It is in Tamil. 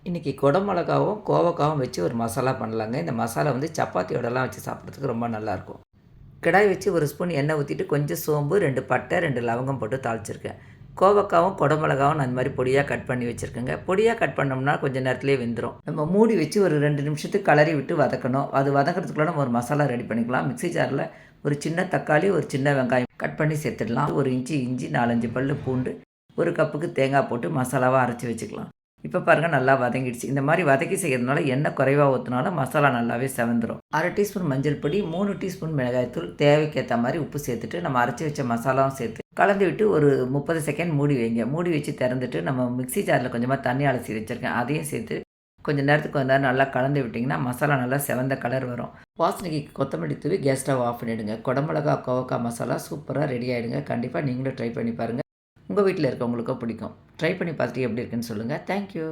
இன்றைக்கி குடமிளகாவும் கோவக்காவும் வச்சு ஒரு மசாலா பண்ணலாங்க. இந்த மசாலா வந்து சப்பாத்தியோடலாம் வச்சு சாப்பிட்றதுக்கு ரொம்ப நல்லாயிருக்கும். கடாய் வச்சு ஒரு ஸ்பூன் எண்ணெய் ஊற்றிட்டு கொஞ்சம் சோம்பு, 2 பட்டை, 2 லவங்கம் போட்டு தாளிச்சிருக்கேன். கோவக்காவும் குடமிளகாவும் நான் இந்த மாதிரி பொடியாக கட் பண்ணி வச்சுருக்கேங்க. பொடியாக கட் பண்ணோம்னா கொஞ்சம் நேரத்துலேயே வெந்துடும். நம்ம மூடி வச்சு ஒரு 2 நிமிஷத்துக்கு கலரி விட்டு வதக்கணும். அது வதக்கிறதுக்குள்ள நம்ம ஒரு மசாலா ரெடி பண்ணிக்கலாம். மிக்ஸி ஜாரில் ஒரு சின்ன தக்காளி, ஒரு சின்ன வெங்காயம் கட் பண்ணி சேர்த்துடலாம். ஒரு இன்ச்சு இஞ்சி, 4, 5 பல் பூண்டு, ஒரு கப்புக்கு தேங்காய் போட்டு மசாலாவாக அரைச்சி வச்சுக்கலாம். இப்போ பாருங்கள் நல்லா வதங்கிடுச்சு. இந்த மாதிரி வதக்கி செய்கிறதுனால எண்ணெய் குறைவாக ஊற்றினாலும் மசாலா நல்லாவே செவந்துடும். 1/2 டீஸ்பூன் மஞ்சள் பொடி, 3 டீஸ்பூன் மிளகாய்த்தூள், தேவைக்கேற்ற மாதிரி உப்பு சேர்த்துட்டு நம்ம அரைச்சி வச்ச மசாலாவும் சேர்த்து கலந்து விட்டு ஒரு 30 செகண்ட் மூடி வைங்க. மூடி வச்சு திறந்துட்டு நம்ம மிக்ஸி ஜாரில் கொஞ்சமாக தண்ணி அலசி வச்சுருக்கேன், அதையும் சேர்த்து கொஞ்சம் நேரத்துக்கு கொஞ்ச நேரம் நல்லா கலந்து விட்டிங்கன்னா மசாலா நல்லா செவந்த கலர் வரும். வாசனைக்கு கொத்தமல்லி தூவி கேஸ் ஸ்டவ் ஆஃப் பண்ணிவிடுங்க. குடமிளகா கோவக்காய் மசாலா சூப்பராக ரெடி ஆகிடுங்க. கண்டிப்பாக நீங்களும் ட்ரை பண்ணி பாருங்கள். உங்கள் வீட்டில் இருக்கவங்களுக்கும் பிடிக்கும். ட்ரை பண்ணி பார்த்துட்டு எப்படி இருக்குன்னு சொல்லுங்கள். தேங்க்யூ.